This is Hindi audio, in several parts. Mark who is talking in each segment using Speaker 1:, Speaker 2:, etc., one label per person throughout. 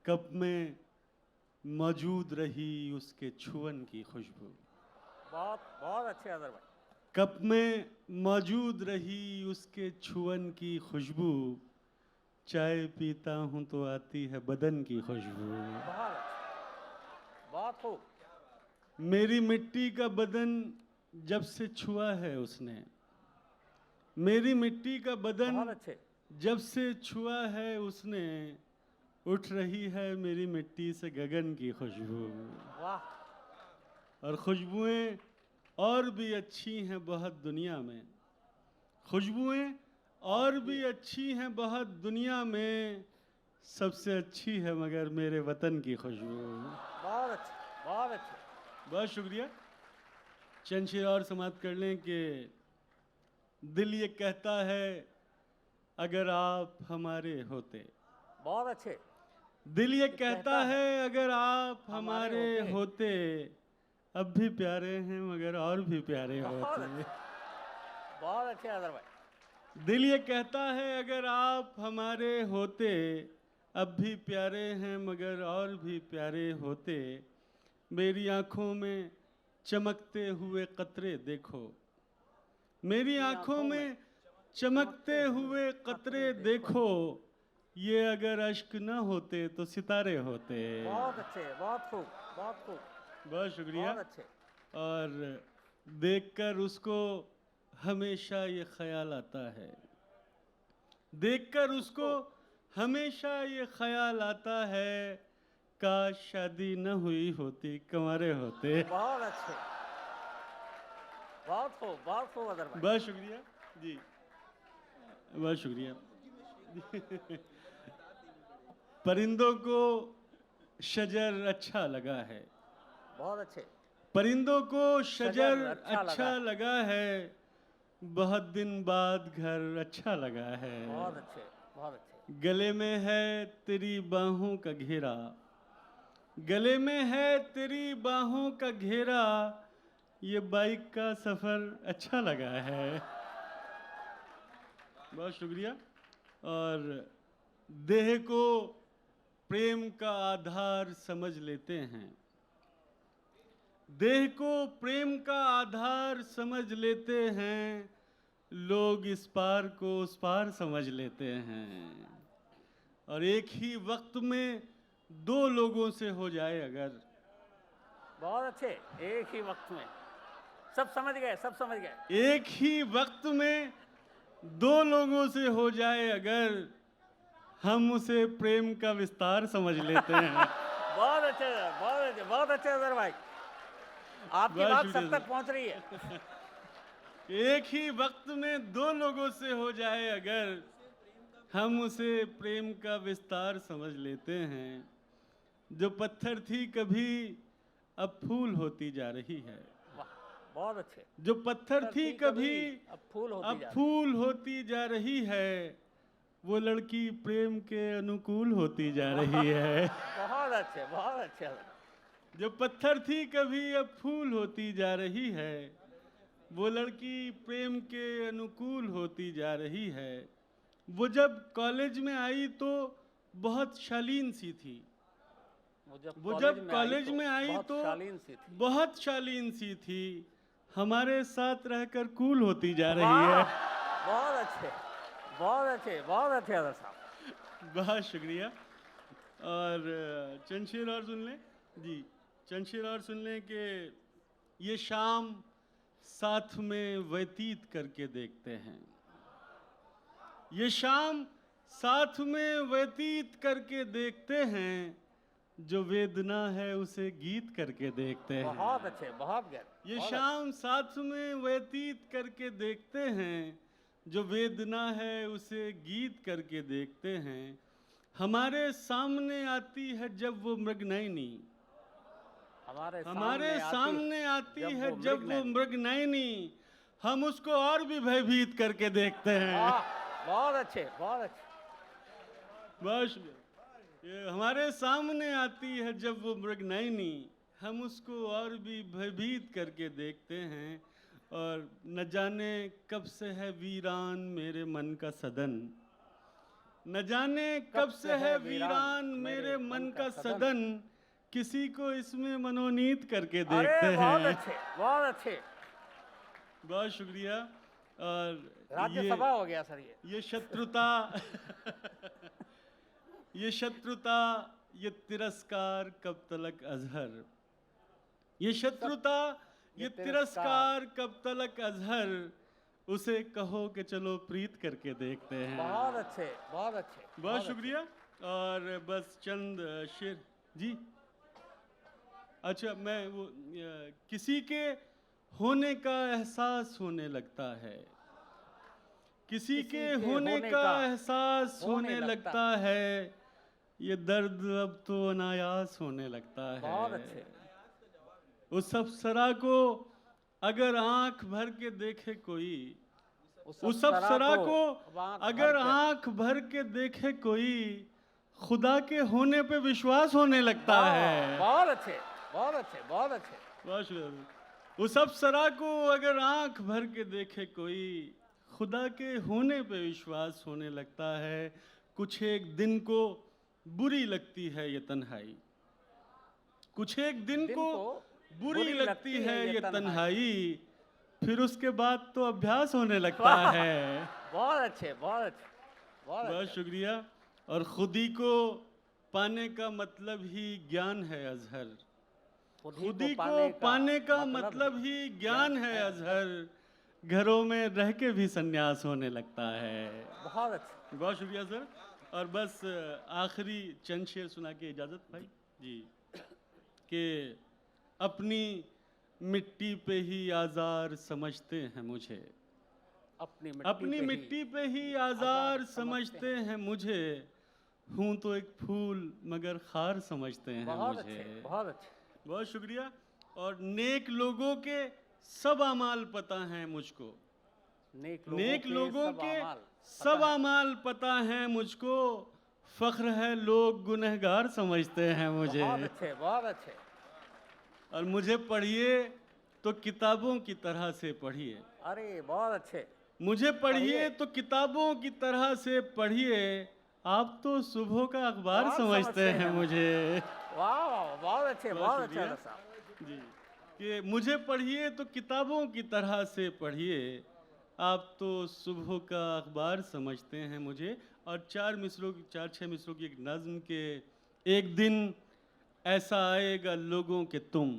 Speaker 1: कप में मौजूद रही उसके छुअन की खुशबू।
Speaker 2: बहुत बहुत अच्छे अजहर भाई।
Speaker 1: कप में मौजूद रही उसके छुअन की खुशबू, चाय पीता हूँ तो आती है बदन की खुशबू।
Speaker 2: बहुत अच्छे, बहुत खूब।
Speaker 1: मेरी मिट्टी का बदन जब से छुआ है उसने, मेरी मिट्टी का बदन
Speaker 2: बहुत अच्छे।
Speaker 1: जब से छुआ है उसने, उठ रही है मेरी मिट्टी से गगन की खुशबू।
Speaker 2: वाह।
Speaker 1: और खुशबुएं और भी अच्छी हैं बहुत दुनिया में, खुशबुएं और भी अच्छी हैं बहुत दुनिया में, सबसे अच्छी है मगर मेरे वतन की खुशबू।
Speaker 2: बहुत अच्छे, बहुत अच्छे।
Speaker 1: बहुत शुक्रिया। चंद शेर और समाप्त कर लें कि दिल ये कहता है अगर आप हमारे होते।
Speaker 2: बहुत अच्छे।
Speaker 1: दिल ये कहता है अगर आप हमारे
Speaker 2: हमारे
Speaker 1: होते, अब भी प्यारे हैं मगर और भी प्यारे होते।
Speaker 2: बहुत अच्छे अजहर भाई।
Speaker 1: दिल ये कहता है अगर आप हमारे होते, अब भी प्यारे हैं मगर और भी प्यारे होते। मेरी आंखों में चमकते हुए कतरे देखो, मेरी आंखों में चमकते हुए कतरे देखो, ये अगर अश्क न होते तो सितारे होते।
Speaker 2: बहुत अच्छे, बहुत खूब, बहुत खूब।
Speaker 1: बहुत शुक्रिया।
Speaker 2: बहुत अच्छे।
Speaker 1: और देखकर उसको हमेशा ये ख्याल आता है, देखकर उसको हमेशा ये ख्याल आता है, काश शादी न हुई होती कंवारे होते।
Speaker 2: बहुत अच्छे, बहुत खूब, बहुत खूब अजहर भाई।
Speaker 1: बहुत शुक्रिया जी, बहुत शुक्रिया। परिंदों को शजर अच्छा लगा है,
Speaker 2: बहुत अच्छे।
Speaker 1: परिंदों को शजर
Speaker 2: शजर
Speaker 1: अच्छा लगा है, बहुत दिन बाद घर अच्छा लगा है।
Speaker 2: बहुत अच्छे, बहुत अच्छे।
Speaker 1: गले में है तेरी बाहों का घेरा, गले में है तेरी बाहों का घेरा, ये बाइक का सफर अच्छा लगा है। बहुत शुक्रिया। और देह को प्रेम का आधार समझ लेते हैं, देह को प्रेम का आधार समझ लेते हैं, लोग इस पार को उस पार समझ लेते हैं। और एक ही वक्त में दो लोगों से हो जाए अगर,
Speaker 2: बहुत अच्छे। एक ही वक्त में सब समझ गए, सब समझ गए।
Speaker 1: एक ही वक्त में दो लोगों से हो जाए अगर, हम उसे प्रेम का विस्तार समझ लेते हैं।
Speaker 2: बहुत अच्छे, बहुत अच्छे, बहुत अच्छे अजहर भाई। आपकी बात सब तक पहुंच रही है।
Speaker 1: एक ही वक्त में दो लोगों से हो जाए अगर, हम उसे प्रेम का विस्तार समझ लेते हैं। जो पत्थर थी कभी अब फूल होती जा रही है,
Speaker 2: वाह, बहुत अच्छे।
Speaker 1: जो पत्थर थी कभी
Speaker 2: अब
Speaker 1: अब फूल होती जा रही है, वो लड़की प्रेम के अनुकूल होती जा रही है।
Speaker 2: बहुत अच्छे, बहुत अच्छे।
Speaker 1: जो पत्थर थी कभी अब फूल होती जा रही है, वो लड़की प्रेम के अनुकूल होती जा रही है। वो जब कॉलेज में आई तो बहुत शालीन सी थी, वो जब कॉलेज में आई तो बहुत शालीन सी थी, हमारे साथ रहकर कूल होती जा रही है।
Speaker 2: बहुत अच्छे, बहुत अच्छे, बहुत अच्छे अजहर साहब।
Speaker 1: बहुत शुक्रिया। और चंद शेर और सुन लें जी, चंद शेर और सुन लें कि ये शाम साथ में व्यतीत करके देखते हैं, ये शाम साथ में व्यतीत करके देखते हैं, जो वेदना है उसे गीत करके देखते हैं।
Speaker 2: बहुत अच्छे, बहुत गहरे।
Speaker 1: ये शाम साथ में व्यतीत करके देखते हैं, जो वेदना है उसे गीत करके देखते हैं। हमारे सामने आती है जब वो मृगनयनी, हमारे सामने आती है जब वो मृगनयनी, हम उसको और भी भयभीत करके देखते हैं।
Speaker 2: बहुत अच्छे, बहुत अच्छे।
Speaker 1: बस ये हमारे सामने आती है जब वो मृगनयनी, हम उसको और भी भयभीत करके देखते हैं। और न जाने कब से है वीरान मेरे मन का सदन, न जाने कब से है वीरान मेरे मन का सदन, किसी को इसमें मनोनीत करके देखते
Speaker 2: अरे बहुत
Speaker 1: हैं।
Speaker 2: अच्छे, बहुत अच्छे।
Speaker 1: बहुत शुक्रिया। और
Speaker 2: राज्यसभा हो गया सर
Speaker 1: ये शत्रुता ये शत्रुता, ये तिरस्कार कब तलक अजहर, ये शत्रुता, ये तिरस्कार कब तलक अजहर, उसे कहो कि चलो प्रीत करके देखते हैं।
Speaker 2: बहुत अच्छे, बहुत अच्छे,
Speaker 1: बहुत शुक्रिया। और बस चंद शेर जी। अच्छा, मैं वो किसी के होने का एहसास होने लगता है, किसी के होने का एहसास होने लगता है, ये दर्द अब तो अनायास होने लगता है।
Speaker 2: बहुत अच्छे।
Speaker 1: उस अप्सरा को अगर आंख भर के देखे कोई, उस अप्सरा को अगर आंख भर के देखे कोई, खुदा के होने पे विश्वास होने लगता है।
Speaker 2: बहुत अच्छे, बहुत अच्छे, बहुत अच्छे।
Speaker 1: बहुत शुक्रिया। उस अप्सरा को अगर आंख भर के देखे कोई, खुदा के होने पे विश्वास होने लगता है। कुछ एक दिन को बुरी लगती है ये तन्हाई, कुछ एक दिन को बुरी लगती है ये तन्हाई, फिर उसके बाद तो अभ्यास होने लगता है।
Speaker 2: बहुत अच्छे, बहुत अच्छे,
Speaker 1: बहुत शुक्रिया। और खुदी को पाने का मतलब ही ज्ञान है अजहर, खुदी को पाने का मतलब ही ज्ञान है अजहर, घरों में रह के भी संन्यास होने लगता है।
Speaker 2: बहुत अच्छे,
Speaker 1: बहुत शुक्रिया सर। और बस आखिरी चंद शेर सुना के इजाज़त भाई जी, कि अपनी मिट्टी पे ही आज़ार समझते हैं मुझे, अपनी मिट्टी पे ही आज़ार समझते हैं मुझे, हूँ तो एक फूल मगर खार समझते हैं
Speaker 2: बहुत
Speaker 1: मुझे।
Speaker 2: अच्छे, बहुत अच्छे।
Speaker 1: बहुत शुक्रिया। और नेक लोगों के सब अमाल पता हैं मुझको, नेक लोगों के सब अमाल पता हैं मुझको, फख्र है लोग गुनहगार समझते हैं मुझे।
Speaker 2: बहुत अच्छे, बहुत अच्छे।
Speaker 1: और मुझे पढ़िए तो किताबों की तरह से पढ़िए,
Speaker 2: अरे बहुत अच्छे।
Speaker 1: मुझे पढ़िए तो किताबों की तरह से पढ़िए, आप तो सुबह का अखबार समझते हैं मुझे।
Speaker 2: वाह, बहुत अच्छे, बहुत अच्छे साहब
Speaker 1: जी। कि मुझे पढ़िए तो किताबों की तरह से पढ़िए, आप तो सुबह का अखबार समझते हैं मुझे। और 4 6 मिसरों की एक नज़्म के, एक दिन ऐसा आएगा लोगों के तुम,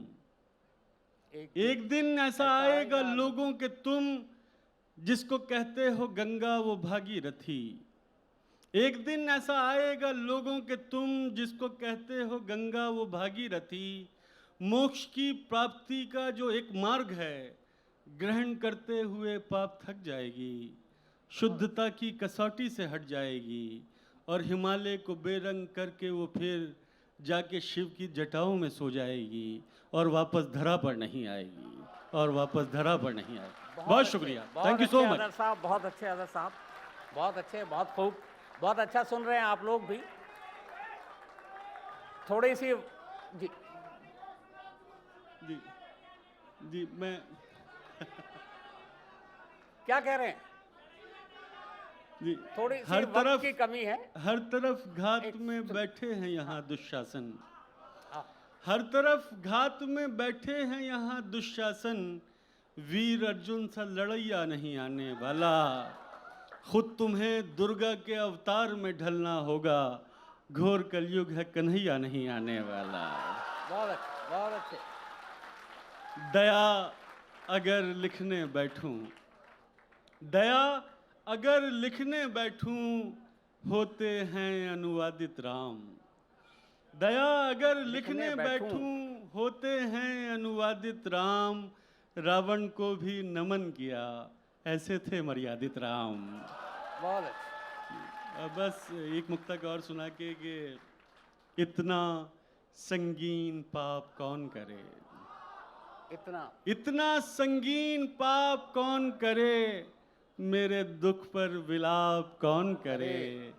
Speaker 1: एक दिन ऐसा आएगा लोगों के तुम, जिसको कहते हो गंगा वो भागीरथी, एक दिन ऐसा आएगा लोगों के तुम, जिसको कहते हो गंगा वो भागीरथी, मोक्ष की प्राप्ति का जो एक मार्ग है, ग्रहण करते हुए पाप थक जाएगी, शुद्धता की कसौटी से हट जाएगी, और हिमालय को बेरंग करके वो फिर जाके शिव की जटाओं में सो जाएगी, और वापस धरा पर नहीं आएगी, और वापस धरा पर नहीं आएगी। बहुत शुक्रिया, थैंक यू सो मच
Speaker 2: साहब। बहुत अच्छे अदर साहब, बहुत अच्छे, बहुत खूब, बहुत अच्छा सुन रहे हैं आप लोग भी। थोड़ी सी जी
Speaker 1: जी जी मैं
Speaker 2: क्या कह रहे हैं
Speaker 1: जी,
Speaker 2: थोड़ी सी
Speaker 1: हर तरफ
Speaker 2: की कमी है।
Speaker 1: हर तरफ घात में बैठे हैं यहाँ दुशासन, हर तरफ घात में बैठे हैं यहाँ दुशासन, वीर अर्जुन सा लड़ैया नहीं आने वाला, खुद तुम्हें दुर्गा के अवतार में ढलना होगा, घोर कलयुग है कन्हैया नहीं आने वाला।
Speaker 2: बहुत अच्छे, बहुत अच्छे।
Speaker 1: दया अगर लिखने बैठूं, दया अगर लिखने बैठूं, होते हैं अनुवादित राम, दया अगर लिखने बैठूं, होते हैं अनुवादित राम, रावण को भी नमन किया, ऐसे थे मर्यादित राम।
Speaker 2: बहुत अच्छे।
Speaker 1: बस एक मुक्तक और सुना के कि इतना संगीन पाप कौन करे, इतना संगीन पाप कौन करे, मेरे दुख पर विलाप कौन करे,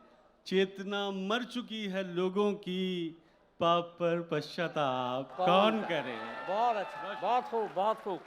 Speaker 1: चेतना मर चुकी है लोगों की, पाप पर पश्चाताप कौन करे।
Speaker 2: बहुत अच्छा, बहुत खूब, बहुत खूब।